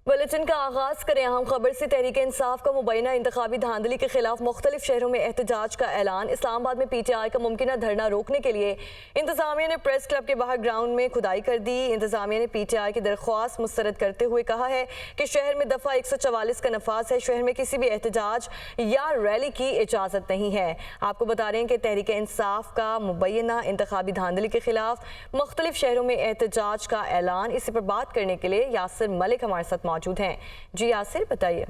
Bulletin का आगाज करें अहम खबर से। तहरीक इंसाफ का मुबैना इंतखाबी धांधली के खिलाफ मुख्तलिफ शहरों में एहतजाज का ऐलान। इस्लामाबाद में PTI का मुमकिना धरना रोकने के लिए इंतजामिया ने प्रेस क्लब के बाहर ग्राउंड में खुदाई कर दी। इंतजामिया ने PTI की दरख्वास्त मुस्तरद करते हुए कहा है कि शहर में दफ़ा 144 का नफाज है। शहर में किसी भी एहतजाज या रैली की इजाज़त नहीं है। आपको बता रहे हैं कि तहरीक इंसाफ का मुबैना इंतखाबी धांधली के खिलाफ मुख्तलिफ शहरों में एहतजाज का ऐलान। इसी पर बात करने के लिए यासिर मलिक हमारे साथ मौजूद हैं। जी यासिर, बताइए।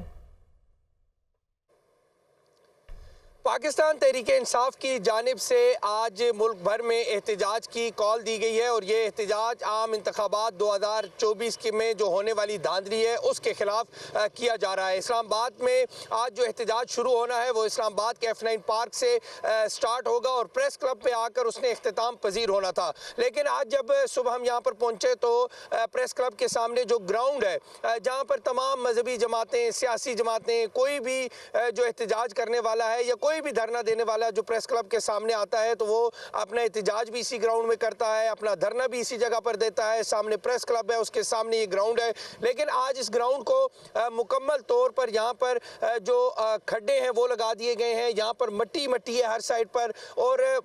पाकिस्तान तहरीक इंसाफ की जानिब से आज मुल्क भर में एहतजाज की कॉल दी गई है और ये एहतजाज आम इंतखाबात 2024 में जो होने वाली धांधली है उसके खिलाफ किया जा रहा है। इस्लामाबाद में आज जो एहतजाज शुरू होना है वो इस्लामाबाद के F9 पार्क से स्टार्ट होगा और प्रेस क्लब पे आकर उसने इख्तिताम पजीर होना था। लेकिन आज जब सुबह हम यहाँ पर पहुँचे तो प्रेस क्लब के सामने जो ग्राउंड है जहाँ पर तमाम मजहबी जमातें, सियासी जमातें, कोई भी जो एहतजाज करने वाला है या कोई भी धरना देने वाला जो प्रेस क्लब के सामने आता है तो वो अपना एहतजाज भी इसी ग्राउंड में करता है, अपना धरना भी इसी जगह पर देता है। सामने प्रेस क्लब है, उसके सामने ये ग्राउंड है। लेकिन आज इस ग्राउंड को मुकम्मल तौर पर यहाँ पर जो खड्डे हैं वो लगा दिए गए हैं। यहाँ पर मट्टी है हर साइड पर और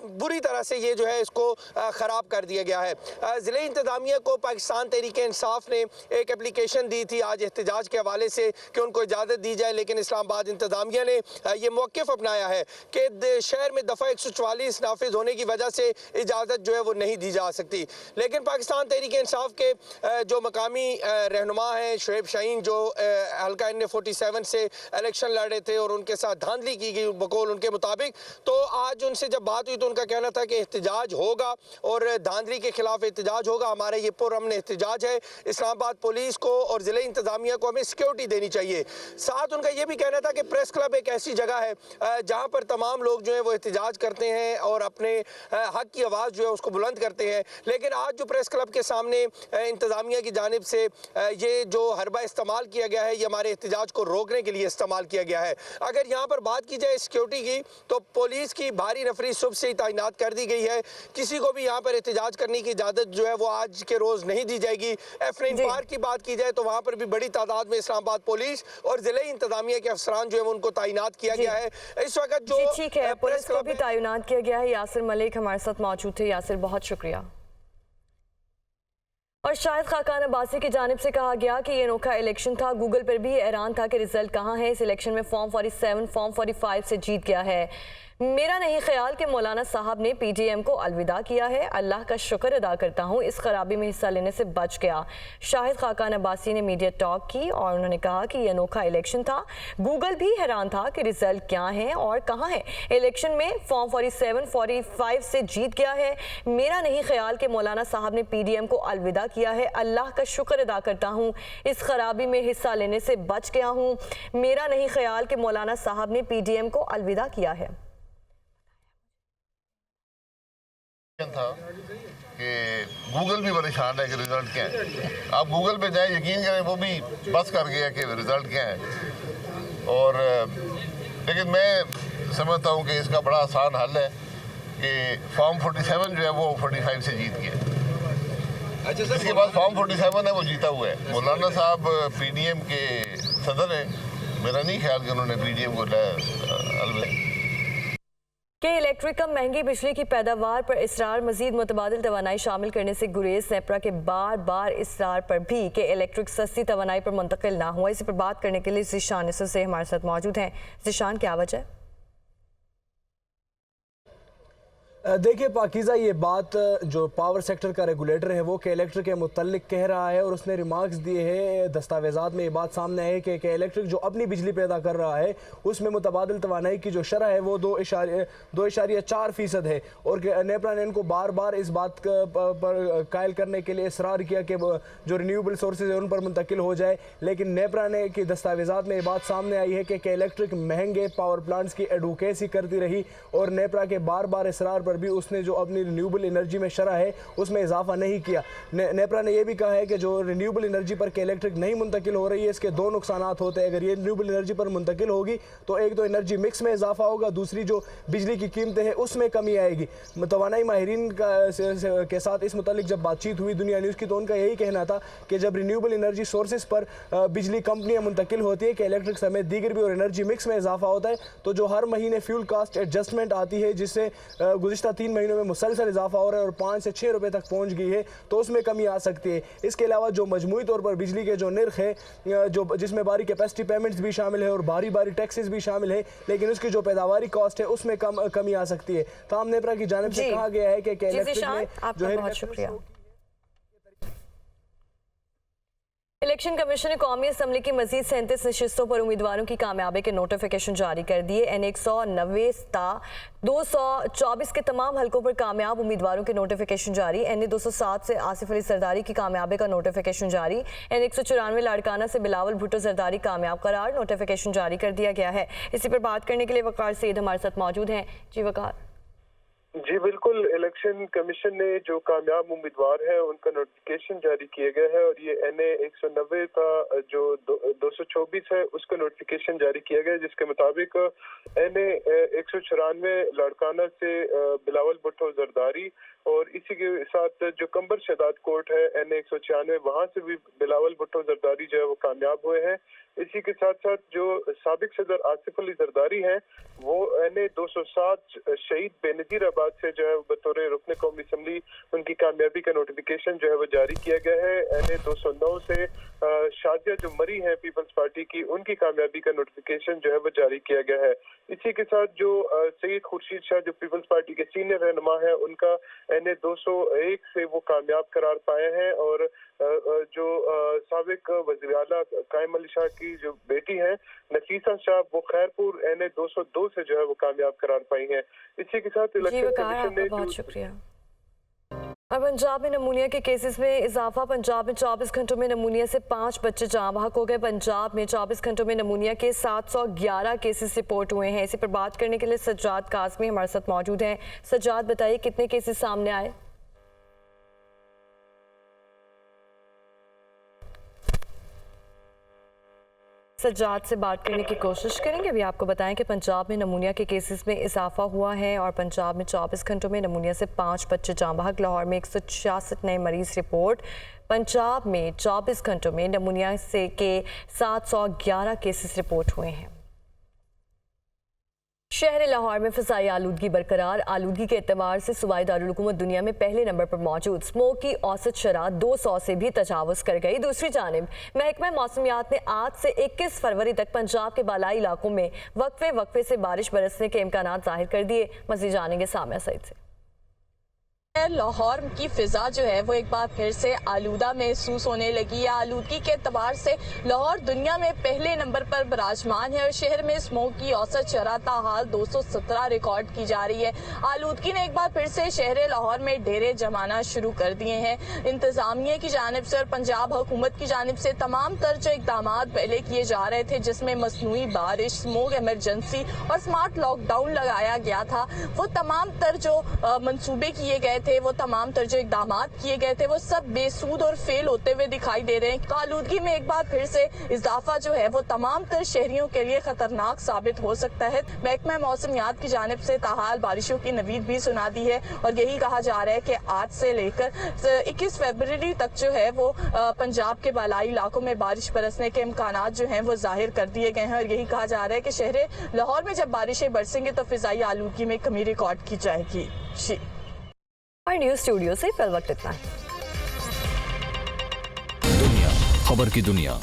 बुरी तरह से ये जो है इसको ख़राब कर दिया गया है। ज़िले इंतज़ामिया को पाकिस्तान तहरीक इंसाफ ने एक एप्लीकेशन दी थी आज एहतजाज के हवाले से कि उनको इजाज़त दी जाए, लेकिन इस्लामाबाद इंतज़ामिया ने ये मौक़िफ़ अपनाया है कि शहर में दफ़ा 144 नाफिज होने की वजह से इजाज़त जो है वो नहीं दी जा सकती। लेकिन पाकिस्तान तहरीक इंसाफ के जो मकामी रहनुमा हैं शुएब शाहीन, जो हल्का NA47 से इलेक्शन लड़े थे और उनके साथ धांधली की गई बकौल उनके मुताबिक, तो आज उनसे जब बात हुई तो उनका कहना था कि एहतजाज होगा और धांधली के खिलाफ एहतजाज होगा। हमारा ये पुरअमन एहतजाज है। इस्लामाबाद पुलिस को और ज़िले इंतज़ामिया को हमें सिक्योरिटी देनी चाहिए। साथ उनका ये भी कहना था कि प्रेस क्लब एक ऐसी जगह है जहाँ पर तमाम लोग जो है वो एहतजाज करते हैं और अपने हक की आवाज़ जो है उसको बुलंद करते हैं। लेकिन आज जो प्रेस क्लब के सामने इंतज़ामिया की जानिब से ये जो हरबा इस्तेमाल किया गया है ये हमारे एहतजाज को रोकने के लिए इस्तेमाल किया गया है। अगर यहाँ पर बात की जाए सिक्योरिटी की तो पुलिस की भारी नफरी सुबह से ही तैनात कर दी गई है। किसी को भी यहाँ पर एहतजाज करने की इजाज़त जो है वो आज के रोज़ नहीं दी जाएगी। F9 पार्क की बात की जाए तो वहाँ पर भी बड़ी तादाद में इस्लामाबाद पुलिस और ज़िले इंतज़ामिया के अफसरान जो है उनको तैनात किया गया है। इस वक्त जो ठीक है, पुलिस को भी तैनात किया गया है। यासिर मलिक हमारे साथ मौजूद थे। यासिर, बहुत शुक्रिया। और शाहिद खाकान अब्बासी की जानिब से कहा गया कि ये अनोखा इलेक्शन था। गूगल पर भी हैरान था कि रिजल्ट कहाँ है। इस इलेक्शन में फॉर्म 47 फॉर्म 45 से जीत गया है। मेरा नहीं ख्याल कि मौलाना साहब ने PTM को अलविदा किया है। अल्लाह का शुक्र अदा करता हूँ इस खराबी में हिस्सा लेने से बच गया। शाहिद खाकान अब्बासी ने मीडिया टॉक की और उन्होंने कहा कि ये अनोखा इलेक्शन था। गूगल भी हैरान था कि रिजल्ट क्या है और कहाँ है। इलेक्शन में फॉर्म 47 45 से जीत गया है। मेरा नहीं ख्याल कि मौलाना साहब ने PTM को अलविदा किया है। अल्लाह का शुक्र अदा करता हूँ इस खराबी में हिस्सा लेने से बच गया हूँ। मेरा नहीं ख्याल कि मौलाना साहब ने PTM को अलविदा किया है। था कि गूगल भी परेशान है कि रिजल्ट क्या है। आप गूगल पे जाए, यकीन करें वो भी बस कर गया कि रिजल्ट क्या है। और लेकिन मैं समझता हूँ कि इसका बड़ा आसान हल है कि फॉर्म 47 जो है वो 45 से जीत गया। इसके बाद फॉर्म 47 है वो जीता हुआ है। मौलाना साहब PTM के सदर हैं। मेरा नहीं ख्याल कि उन्होंने PTM को अलविदा कि इलेक्ट्रिक कम महंगी बिजली की पैदावार पर इसरार। मजीद मुतबादिल तवानाई शामिल करने से गुरेज। नेपरा के बार बार इसरार पर भी कि इलेक्ट्रिक सस्ती तवानाई पर मुंतकिल ना हुआ। इसी पर बात करने के लिए ज़िशान से हमारे साथ मौजूद हैं। ज़िशान, क्या वजह? देखिए पाकीज़ा, ये बात जो पावर सेक्टर का रेगुलेटर है वो के इलेक्ट्रिक के मुतल्लिक कह रहा है और उसने रिमार्क्स दिए हैं। दस्तावेज़ात में ये बात सामने है कि इलेक्ट्रिक जो अपनी बिजली पैदा कर रहा है उसमें मुतबादिल तवानाई की जो शरह है वो 2.4% है। और नेपरा ने इनको बार बार इस बात पर कायल करने के लिए इसरार किया कि जो रिन्यूएबल सोर्सेज है उन पर मुंतकिल हो जाए। लेकिन नेपरा ने की दस्तावेज़ात में ये बात सामने आई है कि इलेक्ट्रिक महंगे पावर प्लांट्स की एडवोकेसी करती रही और नेपरा के बार बार इसरार पर भी उसने जो अपनी रिन्यूएबल एनर्जी में शरह है उसमें इजाफा नहीं किया। नेपरा ने यह भी कहा है कि जो रिन्यूएबल एनर्जी पर के इलेक्ट्रिक नहीं मुंतकिल हो रही है, इसके दो नुकसानात होते हैं। अगर ये रिन्यूएबल एनर्जी पर मुंतकिल होगी तो एक तो एनर्जी मिक्स में इजाफा होगा, दूसरी जो बिजली की कीमतें हैं उसमें कमी आएगी। तवानाई माहिरीन के साथ इस मुतालिक जब बातचीत हुई दुनिया न्यूज़ की तो उनका यही कहना था कि जब रिन्यूएबल एनर्जी सोर्सेज पर बिजली कंपनियां मुंतकिल होती है कि इलेक्ट्रिक समेत दीगर भी और एनर्जी मिक्स में इजाफा होता है तो जो हर महीने फ्यूल कास्ट एडजस्टमेंट आती है जिससे गुज़िश्ता 3 महीनों में मुसलसल इजाफा हो रहा है और 5 से 6 रुपए तक पहुंच गई है तो उसमें कमी आ सकती है। इसके अलावा जो मजमूई तौर पर बिजली के जो निर्ख है जो जिसमें बारी कैपेसिटी पेमेंट्स भी शामिल है और बारी बारी टैक्सेस भी शामिल है, लेकिन उसकी जो पैदावारी कॉस्ट है उसमें कमी आ सकती है। ताम नेपरा की जानिब से कहा गया है कि इलेक्ट्रिक में जो है बहुत शुक्रिया। इलेक्शन कमीशन ने कौमी असम्बली की मजीद 37 नशिस्तों पर उम्मीदवारों की कामयाबी के नोटिफिकेशन जारी कर दिए। N190 ता 224 के तमाम हलकों पर कामयाब उम्मीदवारों के नोटिफिकेशन जारी। NA207 से आसिफ अली जरदारी की कामयाबी का नोटिफिकेशन जारी। N194 लाड़काना से बिलावल भुट्टो जरदारी कामयाब करार, नोटिफिकेशन जारी कर दिया गया है। इसी पर बात करने के लिए वकार सईद हमारे साथ मौजूद हैं। जी वकार। जी बिल्कुल, इलेक्शन कमीशन ने जो कामयाब उम्मीदवार हैं उनका नोटिफिकेशन जारी किया गया है और ये NA190 का जो 224 है उसका नोटिफिकेशन जारी किया गया है, जिसके मुताबिक NA194 लाड़काना से बिलावल भुट्टो जरदारी और इसी के साथ जो कंबर शहदाद कोर्ट है NA196 वहाँ से भी बिलावल भुट्टो जरदारी जो है वो कामयाब हुए हैं। इसी के साथ साथ जो साबिक सदर आसिफ अली जरदारी हैं वो NA207 शहीद बेनजीर आबाद से जो है बतौर रुकन कौमी असम्बली उनकी कामयाबी का नोटिफिकेशन जो है वो जारी किया गया है। NA209 से शादिया जो मरी है पीपल्स पार्टी की, उनकी कामयाबी का नोटिफिकेशन जो है वो जारी किया गया है। इसी के साथ जो सईद खुर्शीद शाह जो पीपल्स पार्टी के सीनियर रहनुमा है उनका NA201 से वो कामयाब करार पाए हैं और जो साबिक वज़ीर आला कायम अली शाह की जो बेटी है नफीसा शाह वो खैरपुर NA202 से जो है वो कामयाब करार पाई हैं। इसी के साथ इलेक्शन कमीशन ने बहुत शुक्रिया। और पंजाब में नमूनिया के केसेस में इजाफा। पंजाब में 24 घंटों में नमूनिया से 5 बच्चे जाँ बहक हो गए। पंजाब में 24 घंटों में नमूनिया के 711 केसेस रिपोर्ट हुए हैं। इसी पर बात करने के लिए सज्जाद काज़मी हमारे साथ मौजूद हैं। सज्जाद, बताइए कितने केसेस सामने आए? सज्जाद से बात करने की कोशिश करेंगे। अभी आपको बताएं कि पंजाब में नमूनिया के केसेस में इजाफा हुआ है और पंजाब में 24 घंटों में नमूनिया से 5 बच्चे जाँ बहक। लाहौर में 166 नए मरीज रिपोर्ट। पंजाब में 24 घंटों में नमूनिया से के 711 केसेस रिपोर्ट हुए हैं। शहर लाहौर में फ़िज़ाई आलूदगी बरकरार। आलूदगी के एतबार से सूबाई दारुल-हुकूमत दुनिया में पहले नंबर पर मौजूद। स्मोक की औसत शरह 200 से भी तजावुज़ कर गई। दूसरी जानिब महकमा मौसमियात ने आज से 21 फरवरी तक पंजाब के बालाई इलाकों में वक्फे से बारिश बरसने के इम्कानात जाहिर कर दिए। मज़ीद जानेंगे सामिया सईद से। लाहौर की फिजा जो है वो एक बार फिर से आलूदा महसूस होने लगी है। आलूदगी के एतबार से लाहौर दुनिया में पहले नंबर पर बराजमान है और शहर में स्मोक की औसत शरह ताहाल 217 रिकॉर्ड की जा रही है। आलूदगी ने एक बार फिर से शहर लाहौर में डेरे जमाना शुरू कर दिए हैं। इंतजामिया की जानिब से और पंजाब हुकूमत की जानिब से तमाम तर जो इकदाम पहले किए जा रहे थे, जिसमें मसनूई बारिश, स्मोक एमरजेंसी और स्मार्ट लॉकडाउन लगाया गया था, वो तमाम तर जो मंसूबे किए गए थे, वो तमाम तर जो इकदाम किए गए थे, वो सब बेसूद और फेल होते हुए दिखाई दे रहे हैं। आलूदगी में एक बार फिर से इजाफा जो है वो तमाम तर शहरियों के लिए खतरनाक साबित हो सकता है। महकमा मौसमियात की जानिब से ताहाल बारिशों की नवीद भी सुना दी है और यही कहा जा रहा है कि आज से लेकर 21 फरवरी तक जो है वो पंजाब के बालाई इलाकों में बारिश बरसने के इम्कानात जो हैं वो जाहिर कर दिए गए हैं और यही कहा जा रहा है कि शहर लाहौर में जब बारिशें बरसेंगी तो फिजाई आलूदगी में कमी रिकॉर्ड की जाएगी। और न्यूज़ स्टूडियो से फिल वक्त इतना है। दुनिया खबर की दुनिया।